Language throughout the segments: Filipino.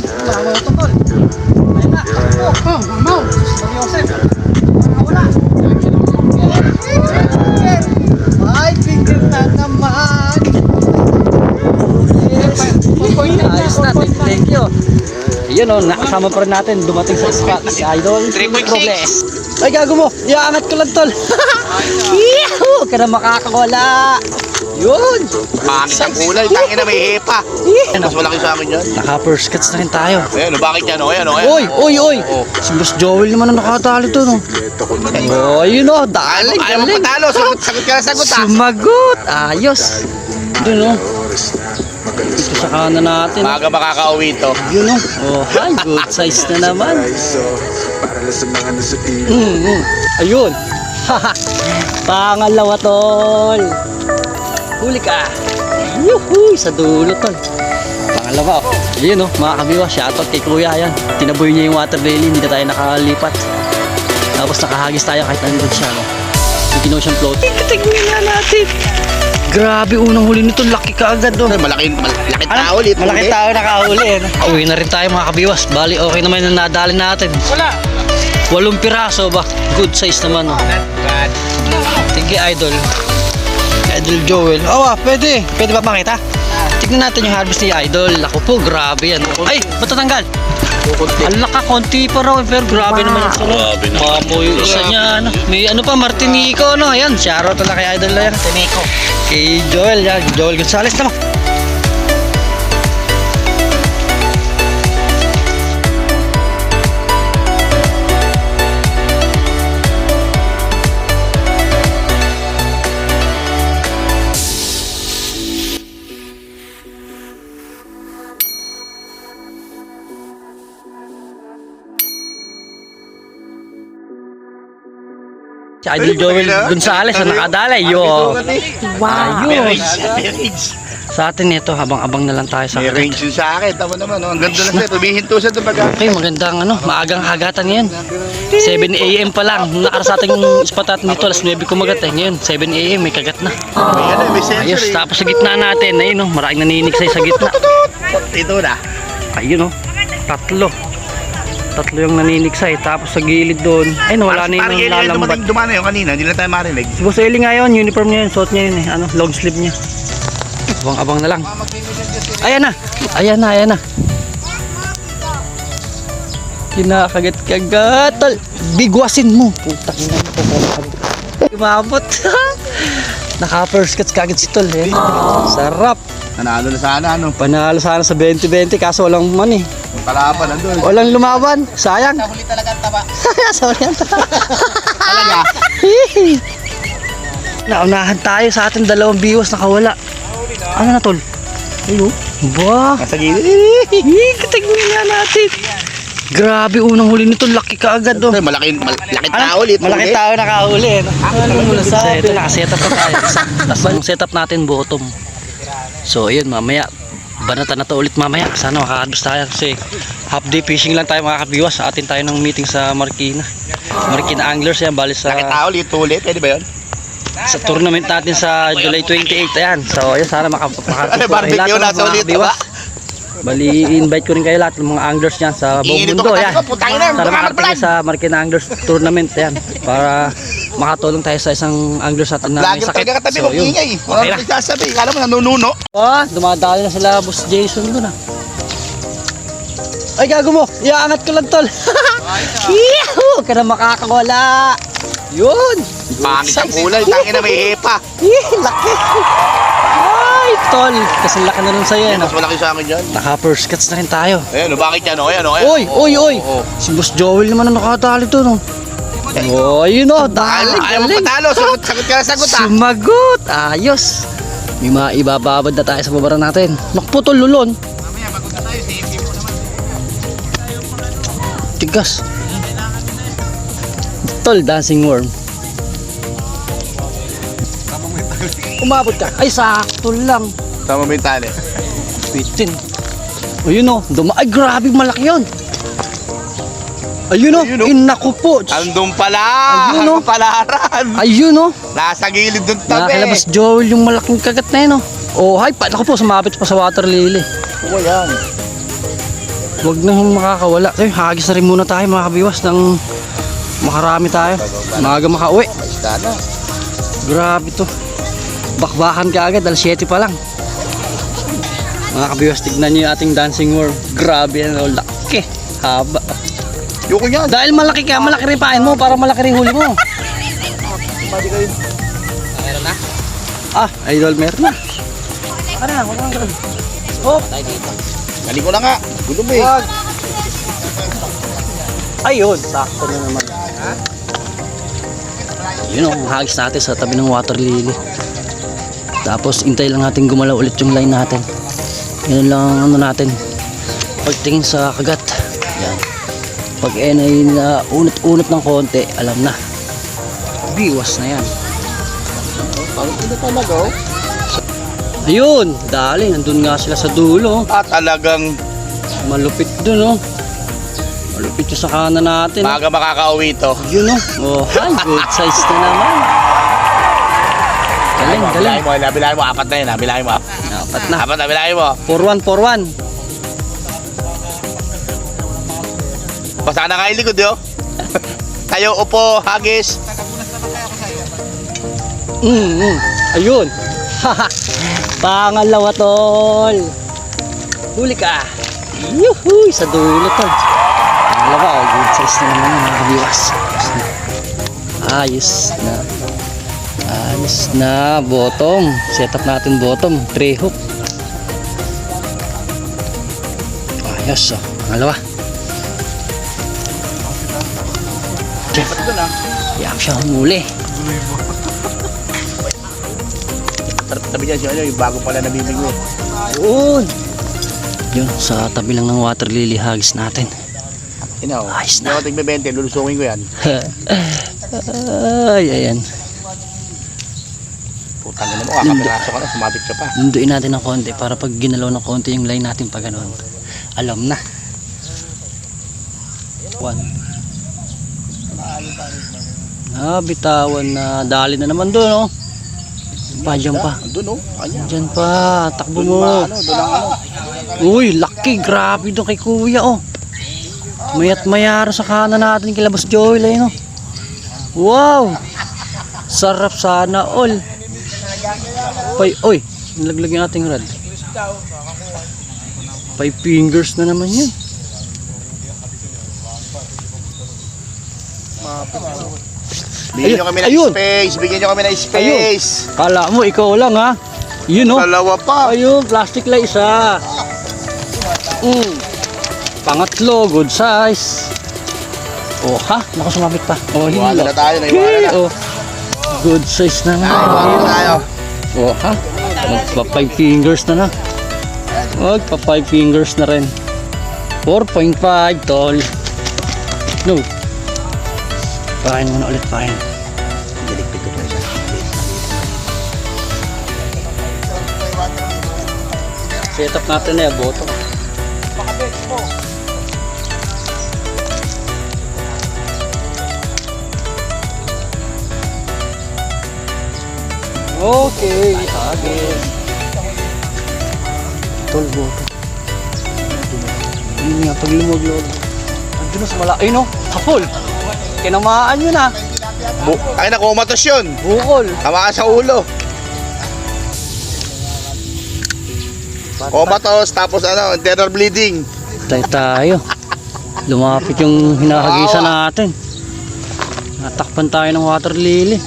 Bago ito, tol. Ayun na, takbo. Mamaw. Joseph. Wala. Ay, bigyan na naman. Ayos na, thank you. Yun o, nakasama pa rin natin. Dumating sa spot si Idol 3.6. Ay, gago mo. Iaangat ko lang, tol. Yahoo! Ka na makakawala. Yun. Pangit ang kulay, tangin na may hepa. Mas malaki sa akin yan. Naka-first cuts na rin tayo. Ayan, bakit yan? Ayan, ayan. Oy. Si Boss Joel naman ang nakatali to, no? Oh, yun o. Daling, Ayaw mo patalo. Sagot ka na sagot, ha? Sumagot. Ayos. Yun o. Ito sa kanan natin. Maga makakauwi ito. Yun o. Oh, hi. Good size na naman. Ayun. Pangalawa, tol. Huli ka. Yuhu, sa dulo, tol. Pangalawa. Ayun o, mga kabiwa. Shoutout kay Kuya. Ayan. Tinaboy niya yung water belly. Hindi na tayo nakalipat. Tapos nakahagis tayo kahit nandun siya. No? Ginawa siyang float. Tingnan nga natin. Grabe, unang huli nito. Laki ka agad. Oh. Malaki tao ulit. Malaki tao nakahuli. Uwi na rin tayo mga kabiwas. Bali, okay naman yung nadali natin. Wala. 8 piraso ba? Good size naman. Oh. Sige, Idol. Idol Joel. Pwede. Pwede ba makita? Tignan natin yung harvest ni Idol. Ako po, grabe yan. Ay, ba't tatanggal? Ala ka, konti pa raw. Pero grabe naman yung solo. Mamoy isa niya. May ano pa, Martinico. No? Ayan, shoutout na kay Idol na yan. Martinico. Kay Joel. Yan, Joel Gonzales naman. Si Idol Joel Gonzales na nakadalay. Yo. Wow. Sa atin ito, habang-abang na lang tayo sa May kagat. range yun sa akin. Tama naman. Ang ganda lang siya. Tumihinto siya doon pag. Okay, magandang maagang hagatan ngayon. 7 AM pa lang. Nakara sa ating spot natin dito, alas 9 kumagat eh. Ngayon, 7 AM may kagat na. May sensor. Ayos, tapos sa gitna natin, ayun maraming naninigsay sa gitna. Ito na. Ayun tatlo yung naninigsay. Tapos sa gilid doon, ay wala na yung lalambat. Dumana yung kanina. Hindi na tayo marinig. Si Boss Eli ngayon, uniform niya yun, suot niya yun long sleeve niya. Abang-abang na lang. Ayan na. Kinakagat-kagat, tol. Bigwasin mo. Putang ina mo. Umabot. Naka-first cuts kagad si tol. Sarap. Nanalo na sana ano. Panalo sana sa 20-20 kaso walang money. Kalaban nandun. Walang lumaban. Sayang. Sa huli talaga ang taba. Sorry ang taba. Talaga. Naunahan tayo sa ating dalawang biwas nakawala. Ano na tol? Ayun. Ba? Nasa gilid. Tignan nga natin. Grabe, unang huli nito. Laki ka agad. Malaki tao ulit. Malaki tao nakahuli. So ito nakasetup na tayo. Tapos ang setup natin bottom. So ayun, mamaya banatan na to ulit mamaya. Sana makakadus tayo kasi half day fishing lang tayo mga kabiwas. Sa atin tayo ng meeting sa Marikina Anglers yan. Bali sa Malaki tao ulit. Pwede ba yun? sa tournament natin sa July 28. Ayan. So ayan, sana Barbecue na sa ulit ba? Bali, invite ko rin kayo lahat ng mga anglers niyan sa buong mundo. Ayan. Sana makarating sa Marikina Anglers Tournament. Ayan. Para makatulong tayo sa isang anglers natin na may sakit. So yun. Okay na. Sasabi, alam mo nanununo. Dumadali na sila Boss Jason doon ah. Ay, gago mo. Iaangat ko lang, tol. Yahoo! Ka na makakawala. Yun. Pangit ang kulay, tangin na may hepa. Laki. Ay, tol. Kasi laki na rin sa'yo. Mas malaki sa akin yan. Naka-first cuts na rin tayo. Ayan, bakit yan? Ayan. Oy. Si Boss Joel naman ang nakatali to, no? Yun o. Ayaw mo patalo. Sagot ka na sagot, ha? Sumagot. Ayos. May mga ibababad na tayo sa babara natin. Nakputol lulon. Mamaya, bago na tayo. Safety mo naman. Tigas. Tol, dancing worm. Umabot ka. Ay, sakto lang. Tama mo yung tali. Pitin. Ayun o. Ay, grabe malaki yun. Ayun o. Naku po. Andun pala. Ayun o. Palaran. Ayun o. Nasa gilid dun tabi. Nakakilabas Joel yung malaking kagat na yun o. Oh, hi. Naku po, sumabit pa sa water lily. Oo yan. Huwag na makakawala. Hagis na rin muna tayo mga kabiwas nang makarami tayo. Maaga makauwi. Maista na. Grabe to. Bakbakan ka agad, alas 7 pa lang. Mga kabiwas, tignan nyo yung ating dancing worm. Grabe yan, oh, laki. Haba. Yuko yan. Dahil malaki ka, malaki rin pain mo para malaki rin huli mo. Pwede kayo. Meron na? Ah, idol, meron na. Ano na, huwag kang oh, Tayo dito. Galing ko na nga. Gulong eh. wag. Ayun, sakto na naman. Yun ang hagis natin sa tabi ng water lily. Tapos intay lang natin gumalaw ulit yung line natin. Yan lang ano natin. Pagtingin sa kagat. Yan. Pag ay na unat-unat ng konti, alam na. Biwas na yan. Parang hindi talaga oh. Ayun, dali, nandun nga sila sa dulo. Talagang Malupit dun, oh. Malupit yung sa kanan natin. maaga makakauwi to. Yun, oh. Oh, hi, good size na naman. Galing, galing. Nabilahin mo. Apat na yun. Nabilahin mo. Apat na. Apat na bilahin mo. 4-1, 4-1. Basta na kayo likod yo. Tayo upo, hagis. Ayun. Pangalawa, tol. Huli ka. Yuhuy, sa dulo, tol. Pangalawa, oh, good size na naman mga kabiwas. Ayos na. Ayos na. Bottom. Set up natin bottom. 3 hook. Ayos, oh. Pangalawa. Yam siya humuli. Tabi niya siya yung bago pala nabibigyo. Yun. Yun, sa tabi lang ng water lily hagis natin. Ino, Ayos hindi ako tigbe-20, lulusungin ko yan. Ay, ayan. Putang ina mo, kakapiraso ka na, sumabit ka pa. Lunduin natin ng konti para pag ginalaw ng konti yung line natin pag gano'n. Alam na. 1. Bitawan na. Dali na naman doon, oh. Pa, dyan pa. Doon oh, kanya. Dyan pa. Takbo Doon mo. doon ang ano. Uy, laki. Grabe doon kay kuya, oh. Mayat mayaro sa kanan natin kila Boss Joel, eh, no? Wow! Sarap sana, all. Oy, nilaglag yung ating rod. 5 fingers na naman yun. Bigyan nyo kami ng Ayun. space, bigyan nyo kami ng space. Kala mo, ikaw lang, ha? Yun, no? Dalawa pa. Ayun, plastic lang isa. Pangatlo, good size. Oh, ha? Naku, sumabit pa. Oh, Naiwala hilo. na tayo, naiwala na. Oh, good size na nga. Naiwala na tayo. Oh, ha? Magpa 5 fingers na na. Magpa 5 fingers na rin. 4.5, tol. No. Pahin mo na ulit, pahin. Dilikpit ko pa siya. Set up natin na yung bottom. Okay, agad. Tol, bottom. Yun nga, pag lumog-log. Andun na sa mala. Ay no, tapol. Kinamaan yun ah. Ay na, kumatos yun. Bukol. Tama ka sa ulo. Kumatos, tapos ano, internal bleeding. Tayo. Lumapit yung hinahagisan natin. Natakpan tayo ng water lily.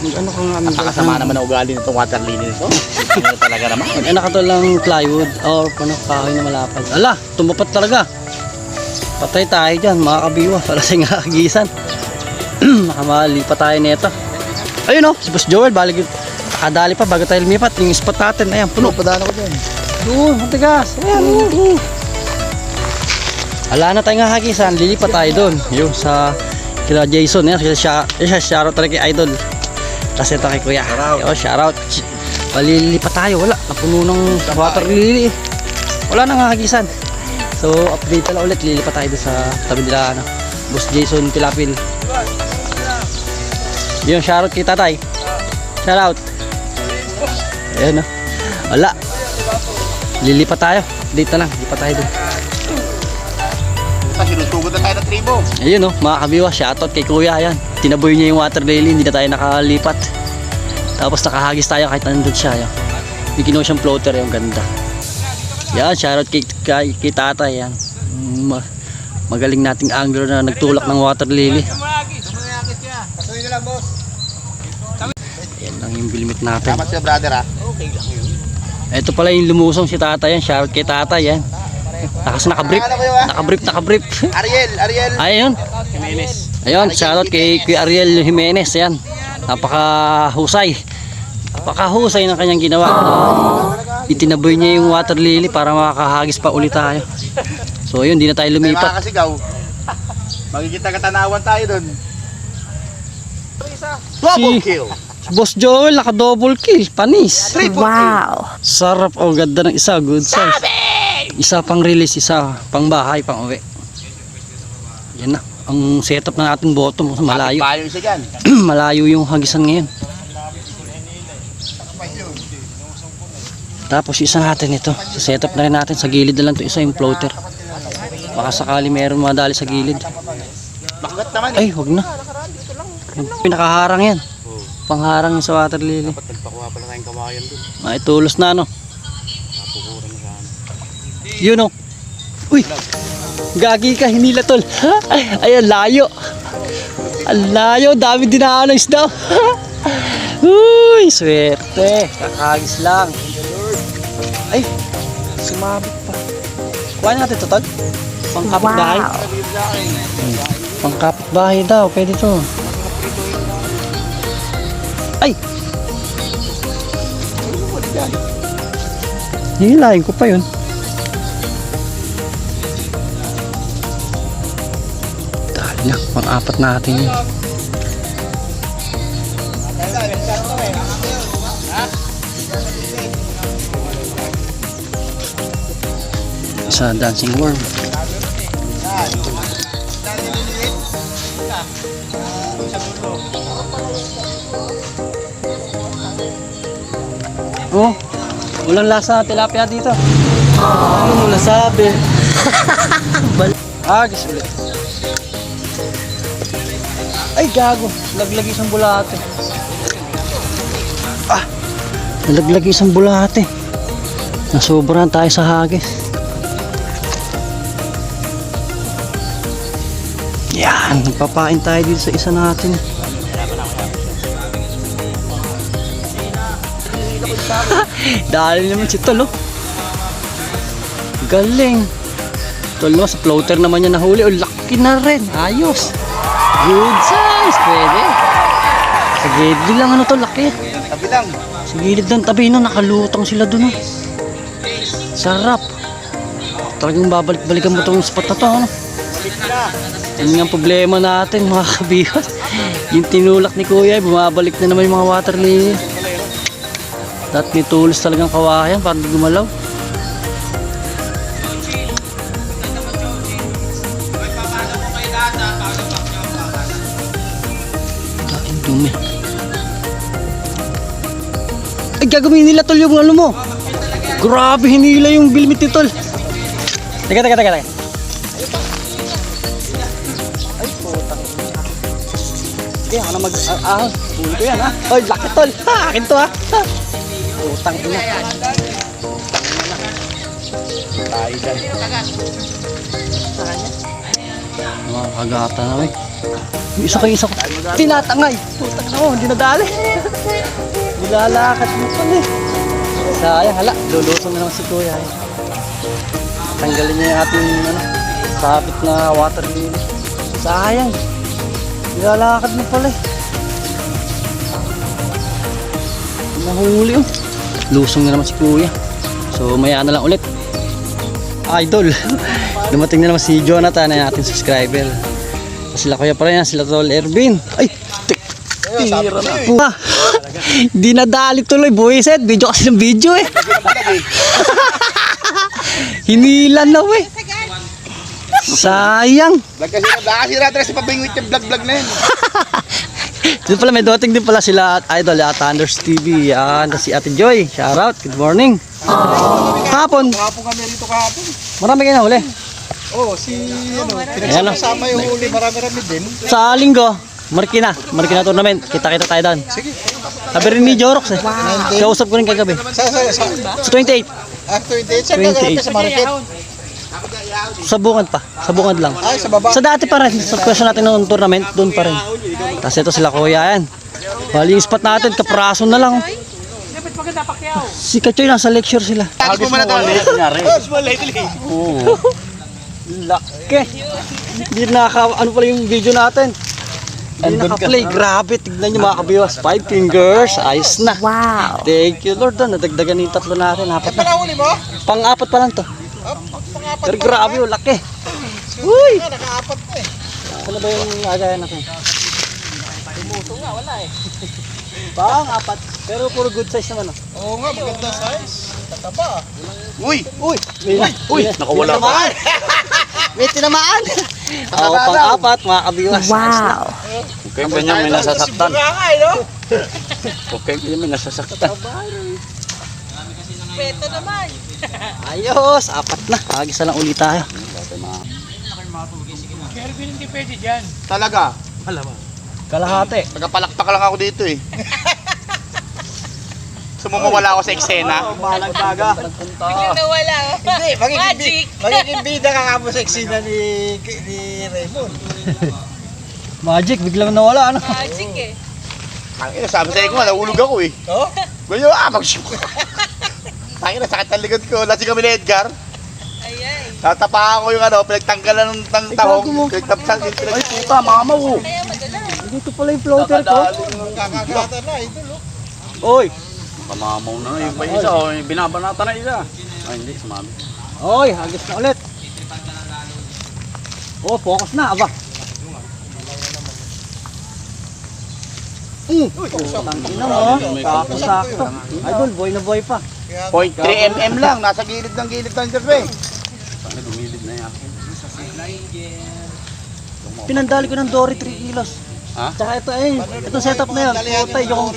Ano ka nga aming Nakakasama naman ang ugali nitong water lily nito. Ano talaga naman. Ano ka to lang plywood or ano, kahoy na malapad. Ala, tumapat talaga. Patay tayo dyan, mga kabiwa. Wala sa hinahagisan. Nakamali pa tayo nito. Ayun oh, si Boss Joel, balik yun. Nakadali pa bago tayo lumipat. Yung spot natin, ayan, puno. Padala ko dyan. Doon, matigas. Ayan, Wala na tayong hahagisan, lilipat tayo doon. Yung sa kila Jason, yan, siya shoutout talaga kay Idol. Kasi ito kay Kuya. Yo, shoutout. Palilipat tayo, wala. Napuno ng water lily. Wala nang hahagisan. So, update na ulit. Lilipat tayo doon sa tabi nila, ano, Boss Jason Tilapil. Yung shoutout kay Tatay. Shoutout. Ayan, no. Wala. Lilipat tayo. Dito na lang. Lilipat tayo dun. Kasi sinusugod na tayo ng tribo. Ayun oh, mga kabiwa. Shoutout kay kuya. Ayan. Tinaboy niya yung water lily. Hindi na tayo nakalipat. Tapos nakahagis tayo kahit nandun siya. Ayan. May kinuha siyang floater. Yung ganda. Yan. Shoutout kay tata. Yan. Magaling nating angler na nagtulak ng water lily. Yan lang yung bilimit natin. Salamat sa'yo, brother, ha? Okay lang yun. Ito pala yung lumusong si tata yan. Shoutout kay tata yan. Nakabrief. Ariel. Ayun. Ayun, shoutout kay Ariel Jimenez. Yan. Napakahusay ng kanyang ginawa. Itinaboy niya yung water lily para makakahagis pa ulit tayo. So yun, di na tayo May lumipat. makakasigaw. Magkikita katanawan tayo dun. Double kill. Boss Joel, naka-double kill. Panis. Wow. Sarap. Oh, ganda ng isa. Good size. Isa pang release, isa pang bahay, pang uwi. Yan na. Ang setup ng ating bottom. Malayo. Payo isa dyan. Malayo yung hagisan ngayon. Tapos isa natin ito. Setup na rin natin. Sa gilid na lang ito. Isa yung floater. Baka sakali meron madali sa gilid. Makugat naman. Ay, wag na. Pinakaharang yan. Pangharang sa water lily. Nagpakuha pala tayong kawayan dun. Maitulos na ano. Napukuran na sana. Yun o. Uy. Gagi ka, hinila tol. Ay, ang layo. Ang layo. Dami dinaan ng isda. Uy, swerte. Kakagis lang. Ay, sumabit pa. Kuha natin ito tol. Pangkapit bahay. Pangkapit bahay daw. Pwede to. Ay! Hihilahin ko pa yun. Dahil na, pang-apat natin yun. Sa dancing worm. Oh, walang lasa tilapia dito. Ano mo nasabi? Agis ulit. Ay, gago. Laglag isang bulate. Nalaglag isang bulate. Nasobrahan tayo sa hagis. Yan, nagpapain tayo dito sa isa natin. Dali naman si Tol, oh. Galing. Tol, no, sa floater naman niya nahuli. Oh, laki na rin. Ayos. Good size. Pwede. Sa gilid lang, ano to, laki. Tabi lang. Sa gilid ng tabi, no, nakalutang sila dun, oh. Sarap. Talagang babalik-balikan mo itong spot na to, ano. Yan nga ang problema natin, mga kabiwas. Yung tinulak ni Kuya, bumabalik na naman yung mga water lily. At may tulos talagang kawayan para di gumalaw. Kain dumi. Ay, gagawin nila tol yung ano mo. Grabe, hinila yung bilmit ni tol. Teka. Ay, putang. Okay, ako na mag-ahon. Huli ko yan, ha. Ay, laki tol. Ha, akin to, ha. Utang ina. Tayo dyan. Mga kagata na, eh. Isa ko. Tinatangay. Putang na mo, hindi nadali. Nilalakad mo pa, eh. Sayang, hala. Lulusong na naman si Kuya, eh. Tanggalin niya yung ating, sabit na water lily. Sayang. Nilalakad mo pala, eh. Nahuli, oh. Lusong na naman si Kuya. So maya na lang ulit. Idol. Dumating na naman si Jonathan na ating subscriber. Sila Kuya pa rin yan. Sila Tol Ervin. Ay! Tira na. Di nadali tuloy. Buwiset. Video kasi ng video, eh. Hinilan na, eh. Sayang. Vlog kasi natin kasi pabingwit yung vlog na yun. Dito pala may doting din pala sila Idol at Thunders TV. Yan, si Ate Joy. Shoutout. Good morning. Hapon, Kahapon kami rito kahapon. marami kayo nahuli. Oh, si ano, Ayan, oh. pinagsama yung huli, marami-rami din. Sa linggo, Marikina tournament. Kita-kita tayo doon. Sige. Sabi rin ni Jorox eh. Kausap ko rin kagabi. Sa Sa 28. after date, saan 28. gaganap sa market? Sa bungad pa. Sa bungad lang. Ay, sa baba. Sa dati pa rin. Sa question natin ng tournament, doon pa rin. Tapos ito sila kuya yan. Bali yung spot natin, kapraso na lang. Si Kachoy nasa lecture sila. Tapos mo muna ito. Oo. Laki. Hindi ano pala yung video natin. Hindi naka-play. Grabe, tignan nyo mga kabiwas. 5 fingers, ayos na. Wow. Thank you Lord. Nadagdagan yung tatlo natin. Apat na. Nakahuli mo? Pang-apat pa lang to. Pangapat Pero grabe yung laki. Uy! Nakaapat na eh. Ano ba yung agayan natin? Tumuso nga, wala eh. Pang-apat. Pero puro good size naman. Oo nga, maganda size. Tataba. Uy! Uy! Uy! Nakawala pa. May tinamaan! Oo, pang-apat mga kabiwas. Wow! Okay, ganyan may nasasaktan. Burangay, no? Okay, ganyan may nasasaktan. Peto naman. Ayos! Apat na. Kagisa lang ulit tayo. Talaga. Kalahati. Nagapalakpak lang ako dito eh. Sumumawala ako sa eksena. Balang baga. Biglang nawala. Hindi, Magic. magiging bida ka nga mo sa eksena ni Raymond. Magic, biglang nawala. Ano? Magic eh. Ang ina, sabi sa'yo ko nga, nahulog ako eh. Oh? Ganyan, mag-shoot. Ang ina, sakit ang likod ko. Lasing kami ni Edgar. Ayan. Tatapakan ko yung ano, pinagtanggalan ng tahong. Ay, puta, mama mo. Kaya madala. Dito pala yung floater ko. Kakagata na, idol. Oy! Pamamaw na yung pa isa, o binabanata na isa. Ay, hindi, sumami. Oy, hagis na ulit. Oh, focus na, aba. Tangina mo, sakto-sakto. Idol, boy na boy pa. 0.3 mm lang, nasa gilid ng Diyos eh. Sana gumilid na yan. Pinandali ko ng Dory 3 kilos. Ha? Tsaka ito ito setup na yan. Puta, yung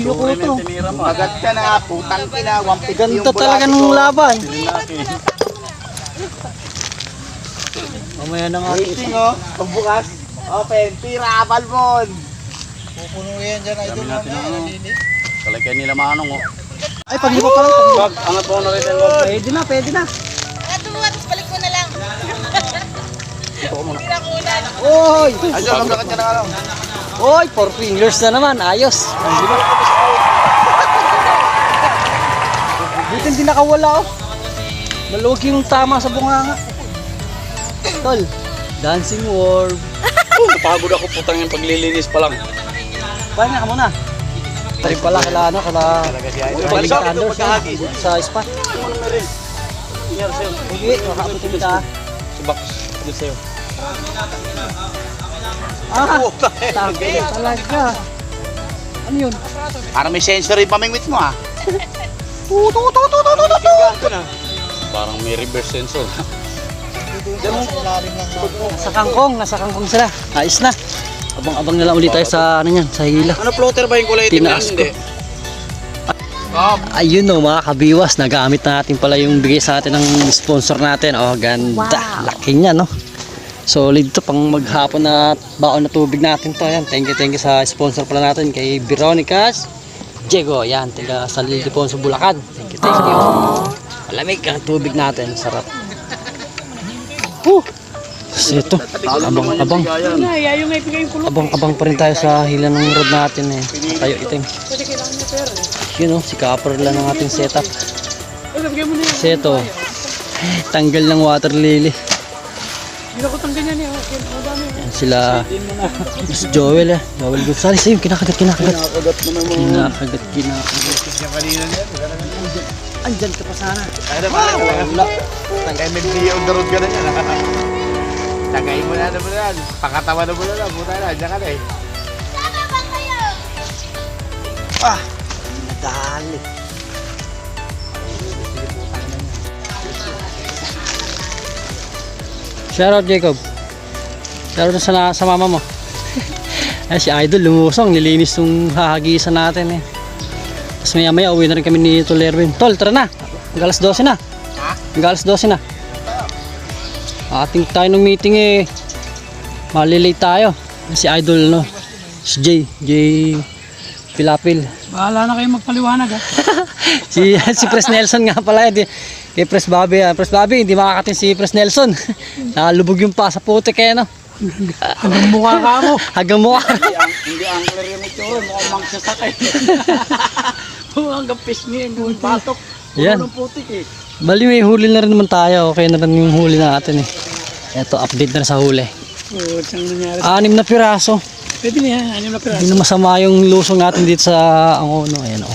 yuko to. Tinira mo. Magat ka na, putang ina, 150 Ganda talaga ng laban. Mamaya na nga. Waiting oh, pagbukas. Open, tira, balbon. Pupuno yan dyan, idol. Sabi natin Mamaya, ano. nalinis. Kalagyan nila manong, oh. Ay, paglipa pa lang. Pag, angat po na rin yan, wag. Pwede na, pwede na. At tumuha, tapos balik mo na lang. Hindi na kunan. Oy! Ay, Diyos, magkakat ka na ano. Oy, 4 fingers na naman. Ayos. Dito hindi nakawala, oh. Maluwag yung tama sa bunganga. Tol, dancing worm. Napagod ako putang yung paglilinis pa lang. Pahinga ka muna. Tayo pala kala ano, kala Balik Thunders sa spot. Sige, makaputin kita. Subak, dito sa'yo. Ah, takot talaga. Ano yun? Parang may sensory pamingwit mo ah. Parang may reverse sensor. Nasa kangkong sila. Ayos na. Abang-abang na lang ulit tayo sa ano yan, sa hila. Ano floater ba yung kulay itim na Tinaas ko. hindi? Ayun no mga kabiwas, nagamit na natin pala yung bigay sa atin ng sponsor natin. Oh, ganda. Laki niya no. Solid to pang maghapon na baon na tubig natin to. Ayan, thank you sa sponsor pala natin kay Veronicas Diego. Yan, taga San Ildefonso, Bulacan. Thank you. Malamig ang tubig natin, sarap. Kasi ito, abang pa rin tayo sa hila ng road natin eh. Tayo itim. Yun o, si Copper lang ang ating setup. Kasi ito, tanggal ng water lily. Yan sila, si Joel eh. Joel Gonzales, ayun, kinakagat. Andyan ka pa sana. Ay na pala, wala. MMDA on the road ka na yan. Tagayin mo na yan. Pakatawa na mo na lang. Puta na, dyan ka na eh. Ah, nadali. Shoutout Jacob. Shoutout sa mama mo. Ay, si Idol lumusong, nilinis yung hahagisan natin eh. Tapos maya uwi na rin kami ni Tol Erwin. Tol, tara na. Galas 12 na. Ha? Galas 12 na. Ating tayo ng meeting eh. Malilate tayo. Si Idol no. Si Jay Pilapil. Bahala na kayo magpaliwanag ha. si Pres Nelson nga pala. Kay Pres Bobby. Pres Bobby, hindi makakatin si Pres Nelson. Nakalubog yung pa sa putik eh no. Hanggang mukha ka mo. Hanggang mukha. Hindi angler yung itsura. Mukhang magsasakay. Hanggang fish niya. Yung batok. Yan. Puro ng putik eh. Bali may huli na rin naman tayo. Okay na rin yung huli natin eh. Ito, update na rin sa huli. Oo, saan nangyari? 6 na piraso. Pwede na yan. 6 na piraso. Hindi na masama yung lusong natin dito sa Angono. Ayan o.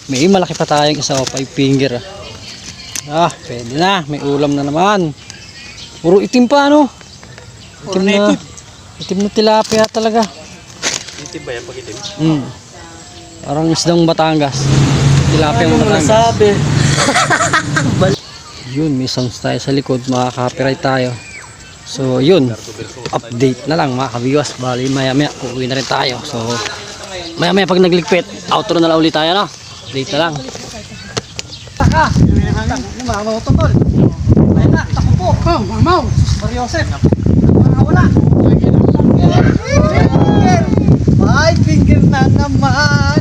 May malaki pa tayong isa o 5 finger. Pwede na. May ulam na naman. Puro itim pa no. Itim na tilapia talaga. Itim ba yan pag itim? Parang isdang Batangas. Tilapia ng Batangas. Yun, may sounds tayo sa likod. Makaka-copyright tayo. So yun, update na lang mga kabiwas. Bali maya maya uuwi na rin tayo. So maya maya pag nagligpit, outro na lang ulit tayo no. Update na lang. Taka! Mamaw to tol. Ayun na, tako po. Oh, mamaw! Mariosep. Nakawala. 5 finger na naman.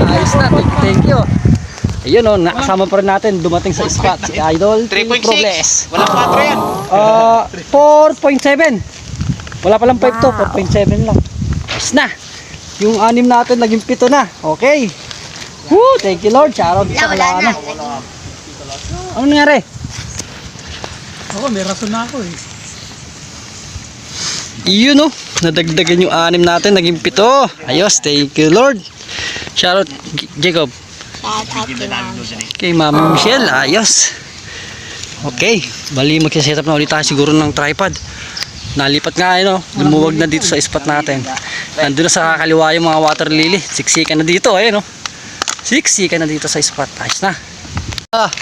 Ayos na, thank you. Ayun o, nakasama pa rin natin, dumating sa spot si Idol 3.6. Progress. Walang 4 yan. 4.7. Wala palang 5 to, 4.7 lang. Ayos na. Yung 6 natin naging 7 na. Okay. Woo, thank you Lord. Shoutout sa Kalano. Ano nangyari? Ako, may rason na ako eh. Iyon o, nadagdagan yung 6 natin, naging 7. Ayos, thank you Lord. Shoutout Jacob. Kay Mami Michelle, ayos. Okay, bali magsiset up na ulit tayo siguro ng tripod. Nalipat nga no, lumuwag na dito sa spot natin. Nandun na sa kakaliwa yung mga water lily. Siksikan na dito, ayun no. Siksikan na dito sa spot, ayos na.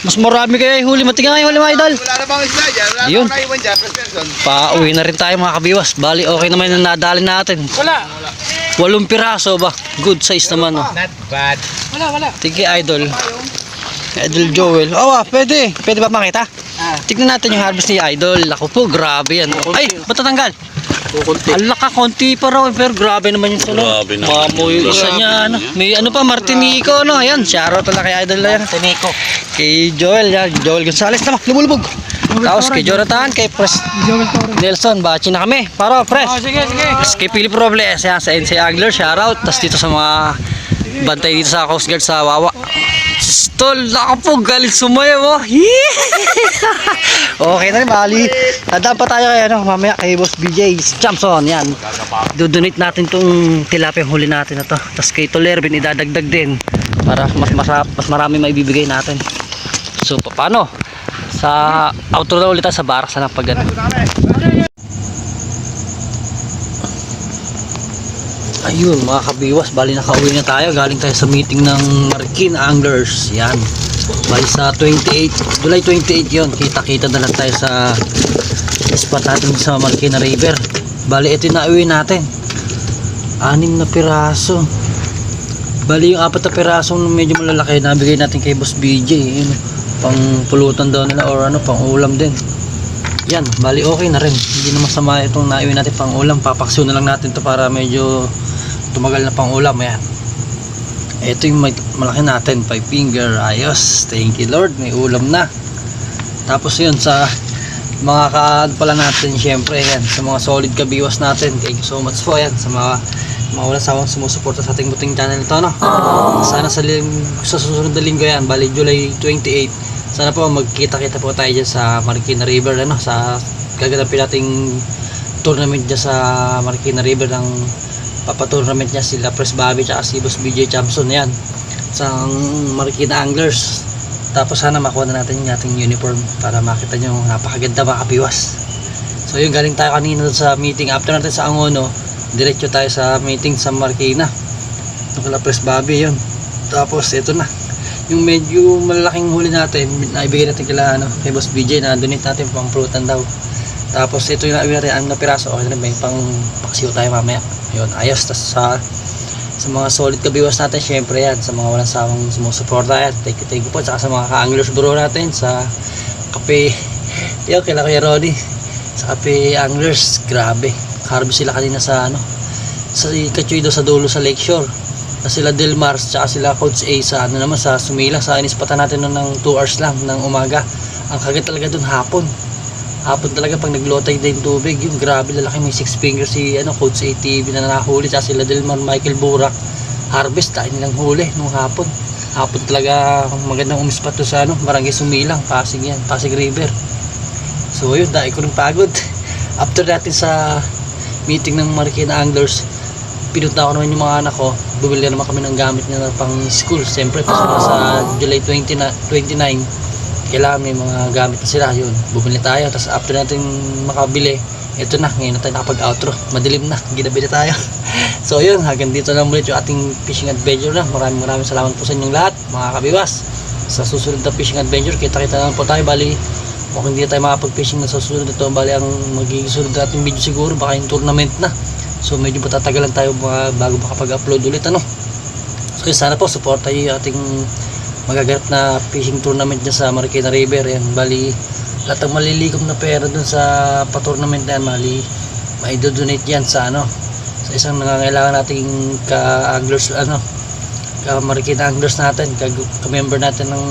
Mas marami kayo huli, matiga nga yung huli mga idol. Wala na bang isla dyan? Wala Ayun. na bang kaiwan dyan? First person. Pauwi na rin tayo mga kabiwas. Bali okay naman yung nadali natin. Wala! 8 piraso ba? Good size naman oh. Not bad. Wala! Tiki Idol. Idol Joel. Pwede. Pwede ba makita? Tignan natin yung harvest ni Idol. Ako po, grabe yan. Ay, ba't tatanggal? Alak ka, konti pa raw. Pero grabe naman yung tulo. Grabe naman. Mamoy yung isa niya. Ano. May ano pa, Martinico. No? Ayan, shoutout pala kay Idol na yan. Martinico. Kay Joel. Yan. Joel Gonzales naman. Lumulubog. Tapos kay Jonathan, kay Pres Nelson. Bachi na kami. Para, Pres. Sige! Tapos kay Philip Robles. Yan, sa NC Angler. Shoutout. Tapos dito sa mga bantay dito sa Coast Guard sa Wawa. Tol, ako po, galit sumayaw oh. Okay na rin, bali. Dadaan pa tayo kay, mamaya kay Boss BJ Champson, yan. Dodonate natin tong tilapia huli natin na to. Tapos kay Tolerbin, idadagdag din. Para mas marami maibibigay natin. So, paano? Sa outro na ulit tayo sa barak sa pag Ayun mga kabiwas, bali nakauwi na tayo. Galing tayo sa meeting ng Marikina Anglers. Yan. Bali sa 28, July 28 yun. Kita-kita na lang tayo sa spot natin sa Marikina River. Bali ito yung nauwi natin. 6 na piraso. Bali yung 4 na pirasong medyo malalaki nabigay natin kay Boss BJ. Yun, pang pulutan daw nila or pang ulam din. Yan, bali okay na rin. Hindi na masama itong naiwi natin pang ulam. Papaksyo na lang natin to para medyo tumagal na pang ulam. Yan. Ito yung malaki natin, 5 finger. Ayos, thank you Lord, may ulam na. Tapos yun sa mga pala natin, syempre yan, sa mga solid kabiwas natin, thank you so much po yan sa mga walang sawang sumusuporta sa ating buting channel ito no. Sana sa susunod na linggo yan, bali July 28, sana po magkita-kita po tayo dyan sa Marikina River ano, sa gaganapin nating tournament dyan sa Marikina River ng papatournament niya sila Pres Bobby at si Boss BJ Champson yan sa Marikina Anglers. Tapos sana makuha na natin yung ating uniform para makita nyo napakaganda mga kapiwas. So yun, galing tayo kanina sa meeting. After natin sa Angono, diretso tayo sa meeting sa Marikina kala Pres Bobby yun. Tapos ito na yung medyo malalaking huli natin, naibigay natin kay Boss BJ na donate natin pang pulutan daw. Tapos ito yung naibigay natin 6 na piraso. Okay na, may pang paksiw tayo mamaya. Yun, ayos. Tas sa Sa mga solid kabiwas natin, syempre yan, sa mga walang sawang sumusuporta yan, thank you po. Tsaka sa mga ka-anglers bro natin, sa kape, yun, kila Kuya Ronnie, sa kape anglers, grabe, harvest sila kanina sa sa Kachoy daw sa dulo sa Lakeshore, na sila Delmars, tsaka sila Coach A sa naman, sa Sumila, sa inispatan natin nun ng 2 hours lang ng umaga. Ang kagat talaga dun hapon talaga pag naglotay din tubig, yung grabe lalaki, may 6 fingers si Coach ATV na nakahuli, tsaka sila Delmar, Michael Burak, harvest tayo nilang huli nung hapon talaga. Magandang umispat to sa Barangay Sumilang, Pasig yan, Pasig River. So yun, dahil ko rin pagod. After natin sa meeting ng Marikina Anglers, pinunta ko naman yung mga anak ko, bumili naman kami ng gamit nila pang school. Siyempre sa July 29, kailangan may mga gamit na sila, yun, bumili tayo. Tapos after natin makabili, ito na, ngayon na tayo nakapag-outro, madilim na, ginabi na tayo. So yun, hanggang dito lang ulit yung ating fishing adventure na. Maraming salamat po sa inyong lahat, mga kabiwas. Sa susunod na fishing adventure, kita-kita naman po tayo. Bali, kung hindi tayo makapag-fishing na sa susunod ito, bali ang magiging sunod natin video siguro, baka yung tournament na. So medyo patatagalan tayo bago makapag-upload ulit, So sana po, support tayo yung ating magaganap na fishing tournament dyan sa Marikina River. Yan, bali lahat ng malilikom na pera dun sa pa-tournament na yan, maidodonate yan sa sa isang nangangailangan nating ka-anglers, ka-Marikina Anglers natin, ka-member natin ng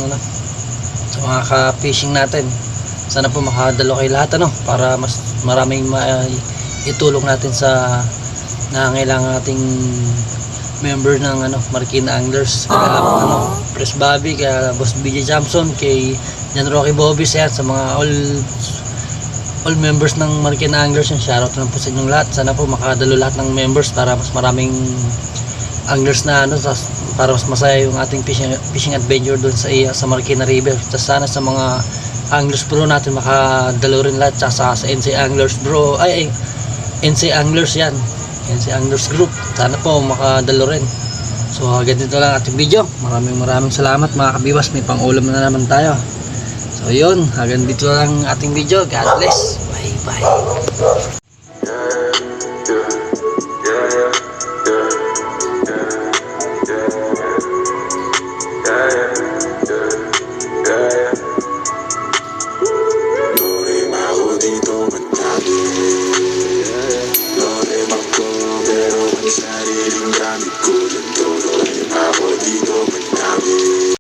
sa mga ka-fishing natin. Sana po makadalo kayo lahat, para mas maraming itulong natin sa nangangailangan nating member ng Marikina Anglers, kaya Press Bobby, kaya Boss BJ Jampson, kay Jan Rocky Bobbies, yan, sa mga all members ng Marikina Anglers, yan, shoutout na po sa inyong lahat. Sana po makadalo lahat ng members para mas maraming anglers na para mas masaya yung ating fishing adventure doon sa Marikina River. Sana sa mga anglers bro natin makadalo rin lahat, sa NC Anglers bro, NC Anglers yan, NC Anglers Group, sana po makadalo rin. So ganito lang ating video. Maraming salamat mga kabiwas. May pang-ulam na naman tayo. So yun, hanggang dito lang ating video. God bless. Bye bye.